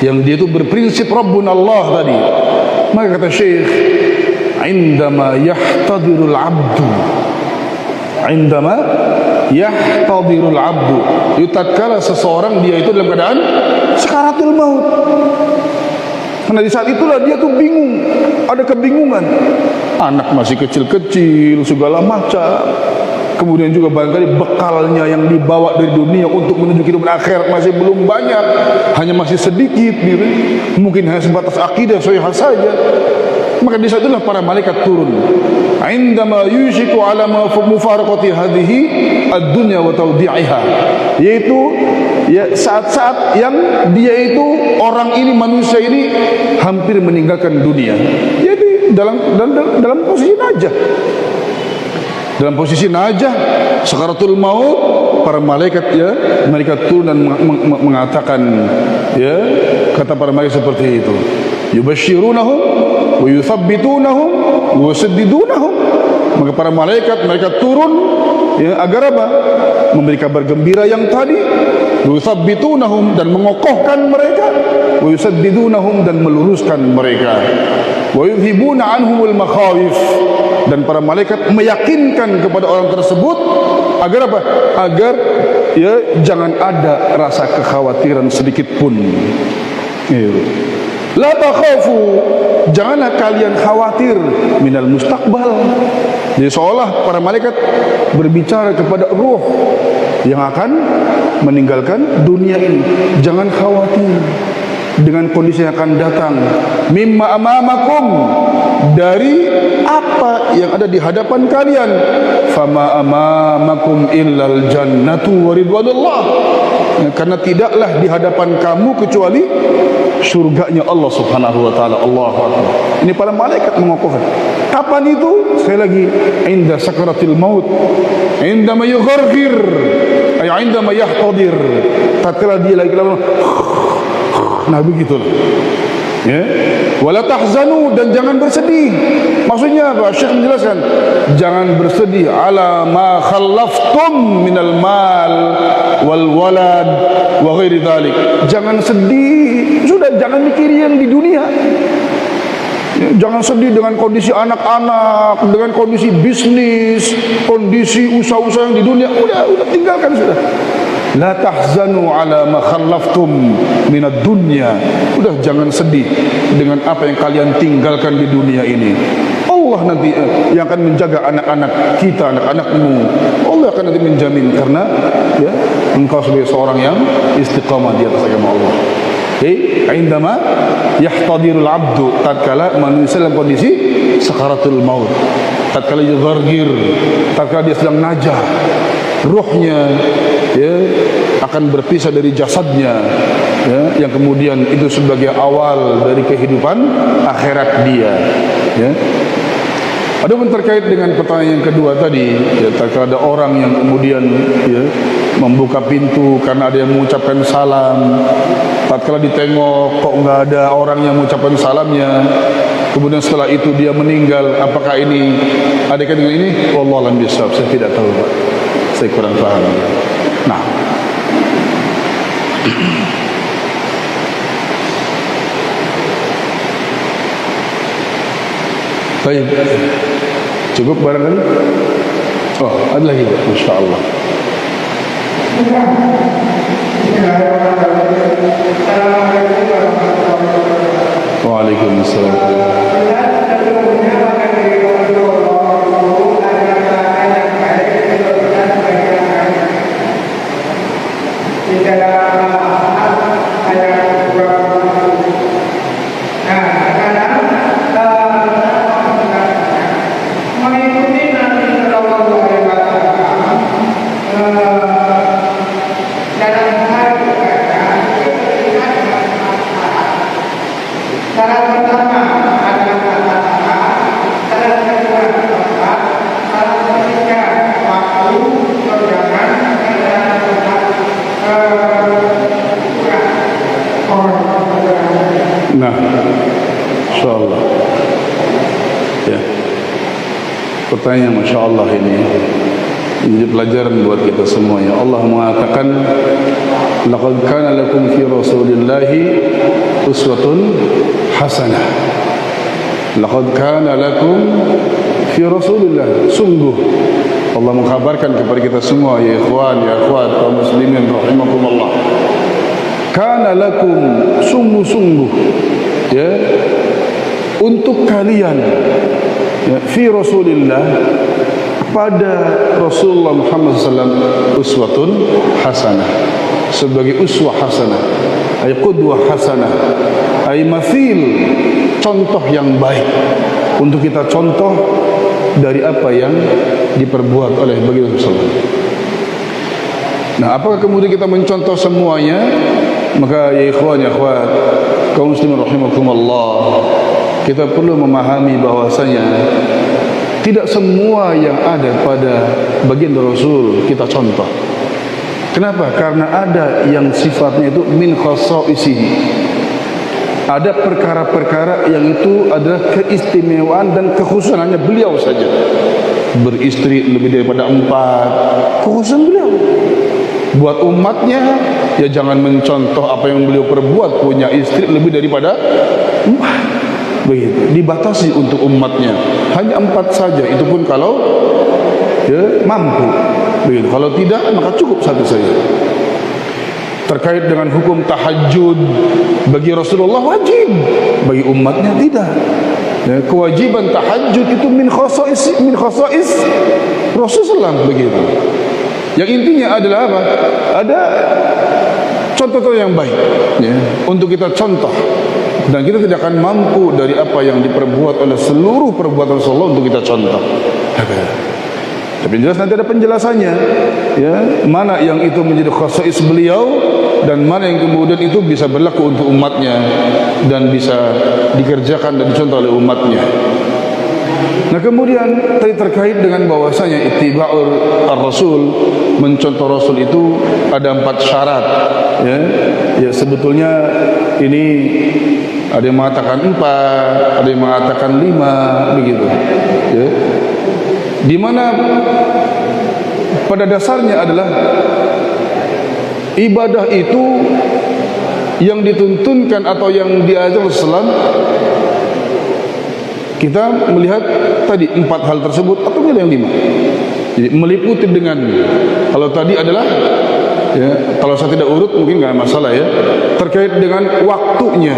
yang dia itu berprinsip Rabbuna Allah tadi. Maka kata Syekh, indama yahtadirul abdu, indama yahtadirul abdu, tatkala seseorang dia itu dalam keadaan sakaratul maut. Karena di saat itulah dia tuh bingung, ada kebingungan. Anak masih kecil-kecil, segala macam. Kemudian juga barangkali bekalnya yang dibawa dari dunia untuk menuju kehidupan akhirat masih belum banyak, hanya masih sedikit, gitu. Mungkin hanya sebatas akidah sahihah saja. Maka di saat itulah para malaikat turun. Indama yushiku ala mufaraqati hadhihi ad-dunya wa tawdi'iha, yaitu ya saat-saat yang dia itu orang ini, manusia ini hampir meninggalkan dunia. Jadi dalam posisi najah. Dalam posisi najah, sakaratul maut, para malaikat ya, malaikat turun dan mengatakan ya, kata para malaikat seperti itu. Yubashshirunahum wa yuthabbitunahum wa yusaddidunahum. Maka para malaikat mereka turun ya, agar apa? Memberi kabar gembira yang tadi, wa yuthabbitunahum, dan mengokohkan mereka, wa yusaddidunahum, dan meluruskan mereka, wa yudhibuna anhumul makhawif, dan para malaikat meyakinkan kepada orang tersebut agar apa? Agar ya jangan ada rasa kekhawatiran sedikit pun. La takhafu, janganlah kalian khawatir minal mustaqbal. Jadi seolah para malaikat berbicara kepada ruh yang akan meninggalkan dunia ini. Jangan khawatir dengan kondisi yang akan datang. Mimma amamakum, dari apa yang ada di hadapan kalian. Fama amamakum illal jannatu wa ridwanullah. Karena tidaklah di hadapan kamu kecuali surganya Allah Subhanahu wa taala. Allahu akbar. Ini para malaikat mengukuhkan. Kapan itu? Sekali lagi, inda sakaratil maut, indama yughargir, ay indama yahtadir. Tatkala dia lagi nah begitulah. Ya, wala tahzanu, dan jangan bersedih. Maksudnya apa? Syekh menjelaskan, jangan bersedih ala ma khallaftum minal mal wal walad wa ghairi dzalik. Jangan sedih, sudah jangan mikir yang di dunia. Ya, jangan sedih dengan kondisi anak-anak, dengan kondisi bisnis, kondisi usaha-usaha yang di dunia. Udah tinggalkan sudah. La tahzanu ala ma khallaftum minad dunya. Udah jangan sedih dengan apa yang kalian tinggalkan di dunia ini. Allah nanti yang akan menjaga anak-anak kita, anak-anakmu. Allah akan nanti menjamin, karena ya engkau sebagai seorang yang istiqamah di atas agama Allah. Indama yahtadirul abdu, tatkala manusia dalam kondisi sakaratul maut, tatkala yughargir, tatkala dia sedang najah, ruhnya ya akan berpisah dari jasadnya, ya, yang kemudian itu sebagai awal dari kehidupan akhirat dia, ya. Adapun terkait dengan pertanyaan yang kedua tadi, ya, tatkala ada orang yang kemudian ya membuka pintu karena ada yang mengucapkan salam, tatkala ditengok kok nggak ada orang yang mengucapkan salamnya, kemudian setelah itu dia meninggal, apakah ini ada kaitan dengan ini? Wallahu a'lam bishawab, saya tidak tahu, Pak. Saya kurang paham. Nah, baik, cukup barangkali. Oh, ada lagi, Masya Allah. Waalaikumsalam. Nah, insyaallah. Ya. Pertanyaan Masya Allah ini menjadi pelajaran buat kita semua. Ya, Allah mengatakan, laqad kana lakum fi rasulillahi uswatun hasanah. Laqad kana lakum fi rasulillah. Sungguh Allah mengkabarkan kepada kita semua, ya ikhwan, ya akhwat, kaum muslimin rahimakumullah. Kana lakum, sungguh-sungguh ya untuk kalian ya, fi rasulillah, pada Rasulullah Muhammad SAW, uswatun hasanah, sebagai uswah hasanah, ay qudwah hasanah, ay mathil, contoh yang baik untuk kita contoh dari apa yang diperbuat oleh baginda Rasulullah. Nah, apakah kemudian kita mencontoh semuanya? Maka ya ikhwan, ya akhwat, kaum muslimin rahimakumullah, kita perlu memahami bahwasanya tidak semua yang ada pada baginda Rasul kita contoh. Kenapa? Karena ada yang sifatnya itu min khasaisihi. Ada perkara-perkara yang itu adalah keistimewaan dan kekhususan hanya beliau saja. Beristri lebih daripada 4, kekhususan beliau. Buat umatnya, ya jangan mencontoh apa yang beliau perbuat, punya istri lebih daripada 4. Begitu, dibatasi untuk umatnya hanya 4 saja, itu pun kalau ya mampu. Begitu, kalau tidak maka cukup 1 saja. Terkait dengan hukum tahajud, bagi Rasulullah wajib, bagi umatnya tidak. Ya, kewajiban tahajud itu min khasais Rasulullah, begitu. Yang intinya adalah apa? Ada contoh-contoh yang baik ya, untuk kita contoh dan kita tidak akan mampu dari apa yang diperbuat oleh seluruh perbuatan Rasulullah untuk kita contoh. Tapi jelas nanti ada penjelasannya, ya, mana yang itu menjadi khasais beliau dan mana yang kemudian itu bisa berlaku untuk umatnya dan bisa dikerjakan dan dicontoh oleh umatnya. Nah, kemudian tadi terkait dengan bahwasanya ittiba'ur ar-rasul, mencontoh rasul itu ada 4 syarat, ya. Ya, sebetulnya ini ada yang mengatakan 4, ada yang mengatakan 5, begitu, ya. Di mana pada dasarnya adalah ibadah itu yang dituntunkan atau yang diajar Islam, kita melihat tadi 4 hal tersebut atau ada yang 5. Jadi meliputi dengan, kalau tadi adalah, ya, kalau saya tidak urut mungkin nggak masalah, ya, terkait dengan waktunya,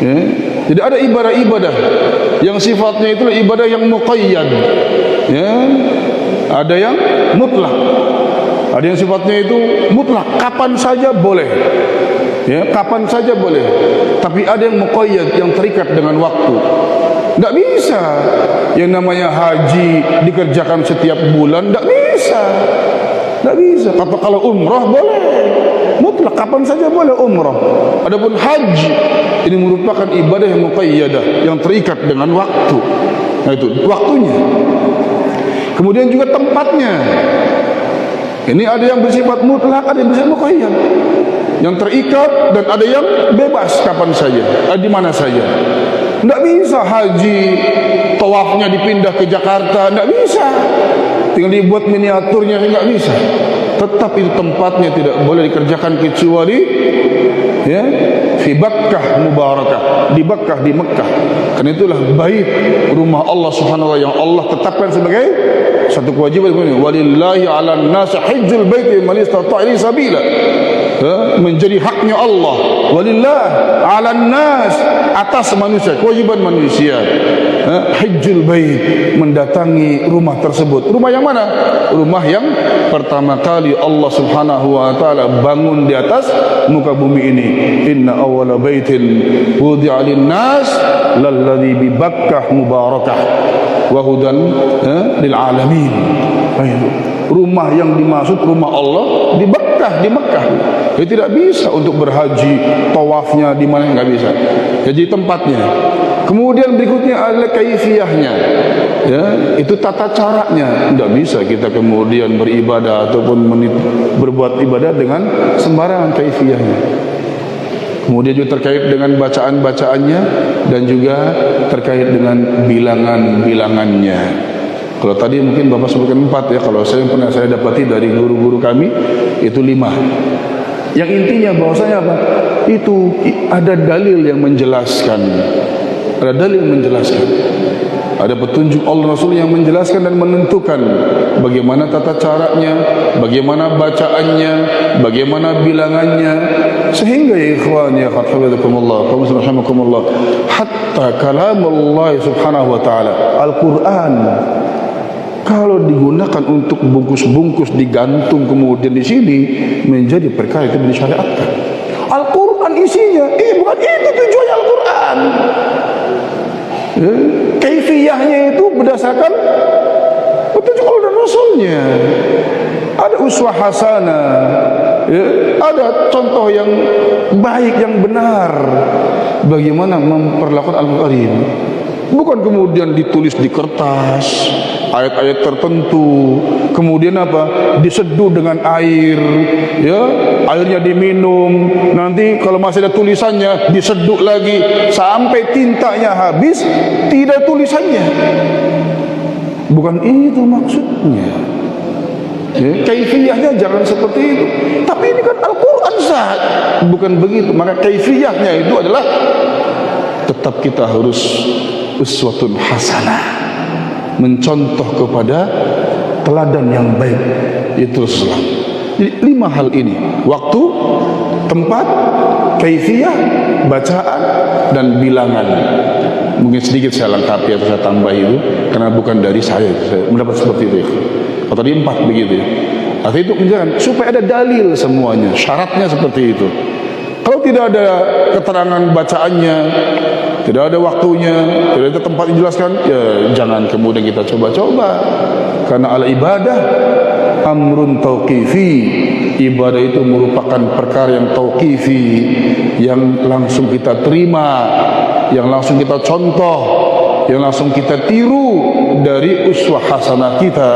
ya. Jadi ada ibadah-ibadah yang sifatnya itu ibadah yang muqayyad, ya. Ada yang mutlak, ada yang sifatnya itu mutlak, kapan saja boleh, ya, kapan saja boleh. Tapi ada yang muqayyad, yang terikat dengan waktu. Tidak bisa yang namanya haji dikerjakan setiap bulan, tidak bisa, tidak bisa. Kalau umrah boleh mutlak, kapan saja boleh umrah. Adapun haji ini merupakan ibadah yang muqayyadah, yang terikat dengan waktu. Nah, itu waktunya. Kemudian juga tempatnya. Ini ada yang bersifat mutlak, ada yang bersifat muqayyad, yang terikat, dan ada yang bebas kapan saja, di mana saja. Tidak bisa haji tawafnya dipindah ke Jakarta, tidak bisa. Tinggal dibuat miniaturnya, tidak bisa. Tetap itu tempatnya tidak boleh dikerjakan kecuali, ya, fi Bakkah mubarakah, di Bakkah, di Mekah. Karena itulah bait rumah Allah Subhanahu wa taala yang Allah tetapkan sebagai satu kewajiban. Walillahi 'alan nas hajjul baiti man istata'a ilaihi sabila. Menjadi haknya Allah, walillah 'alan nas, atas manusia, kewajiban manusia, hajjul bait, mendatangi rumah tersebut. Rumah yang mana? Rumah yang pertama kali Allah Subhanahu wa taala bangun di atas muka bumi ini. Inna awwala baitin wudi'a lin-nas lalladzi bi Bakkah mubarakah wa hudan lil alamin. Rumah yang dimaksud rumah Allah di Bakkah, di Mekah. Jadi tidak bisa untuk berhaji, tawafnya di mana, enggak bisa. Jadi tempatnya. Kemudian berikutnya adalah kaifiyahnya, ya, itu tata caranya. Tidak bisa kita kemudian beribadah ataupun berbuat ibadah dengan sembarangan kaifiyahnya. Kemudian juga terkait dengan bacaan-bacaannya dan juga terkait dengan bilangan-bilangannya. Kalau tadi mungkin Bapak sebutkan 4, ya. Kalau saya pernah saya dapati dari guru-guru kami itu 5. Yang intinya bahwasanya apa? Itu ada dalil yang menjelaskan. Ada dalil yang menjelaskan. Ada petunjuk Allah Rasul yang menjelaskan dan menentukan bagaimana tata caranya, bagaimana bacaannya, bagaimana bilangannya, sehingga ya ikhwan ya hafizakumullah, rahimakumullah, hatta kalamullah subhanahu wa ta'ala, Al-Quran, kalau digunakan untuk bungkus-bungkus digantung kemudian di sini menjadi perkara itu disyariatkan. Al-Quran isinya, bukan itu tujuannya Al-Quran. Kaifiyahnya itu berdasarkan petunjuk Allah dan Rasulnya. Ada uswah hasanah, ya, ada contoh yang baik, yang benar bagaimana memperlakukan Al-Quran ini. Bukan kemudian ditulis di kertas ayat-ayat tertentu, kemudian apa, diseduh dengan air, ya, airnya diminum, nanti kalau masih ada tulisannya diseduh lagi sampai tintanya habis, tidak tulisannya. Bukan itu maksudnya, ya, kaifiyahnya jangan seperti itu. Tapi ini kan Al-Quran sah, bukan begitu. Maka kaifiyahnya itu adalah tetap kita harus uswatun hasanah, mencontoh kepada teladan yang baik, itu Islam. Jadi 5 hal ini: waktu, tempat, kaifiyah, bacaan, dan bilangan. Mungkin sedikit saya lengkapi atau saya tambah itu, karena bukan dari saya mendapat seperti itu, ya. Atau tadi 4 begitu, ya. Artinya itu menjelaskan supaya ada dalil semuanya, syaratnya seperti itu. Kalau tidak ada keterangan bacaannya, tidak ada waktunya, tidak ada tempat dijelaskan, ya jangan kemudian kita coba-coba. Karena al-ibadah amrun tauqifi. Ibadah itu merupakan perkara yang tauqifi, yang langsung kita terima, yang langsung kita contoh, yang langsung kita tiru dari uswah hasanah kita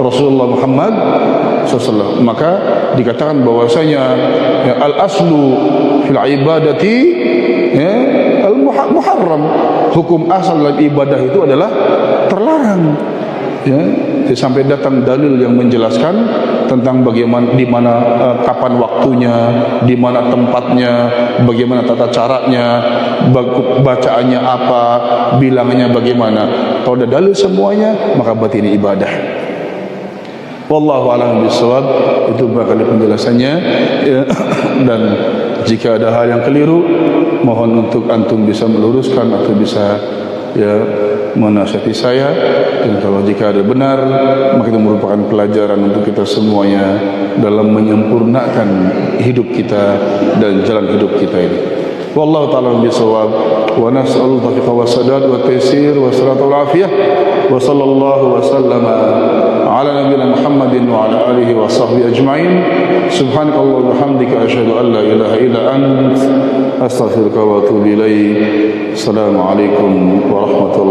Rasulullah Muhammad SAW. Maka dikatakan bahwasanya ya, al-aslu fil ibadati ya, al-muharram. Hukum asal dalam ibadah itu adalah terlarang. Ya, sampai datang dalil yang menjelaskan tentang bagaimana, di mana, kapan waktunya, di mana tempatnya, bagaimana tata caranya, bacaannya apa, bilangannya bagaimana. Kalau ada dalil semuanya, maka berarti ini ibadah. Wallahu a'lam bishawab. Itu barangkali penjelasannya ya. Dan jika ada hal yang keliru, mohon untuk antum bisa meluruskan atau bisa ya menasihati saya. Dan kalau jika ada benar, maka itu merupakan pelajaran untuk kita semuanya dalam menyempurnakan hidup kita dan jalan hidup kita ini. Wallahu ta'ala bisawab. Wa nas'alul taufiq wa sadad wa taysir wa salatul afiyah. Wa sallallahu wa sallama ala nabiyyina Muhammadin wa ala alihi wa sahbihi ajma'in. Subhanakallah wa bihamdika asyhadu an la ilaha illa ant astaghfiruka wa atubu ilaik. Assalamualaikum warahmatullahi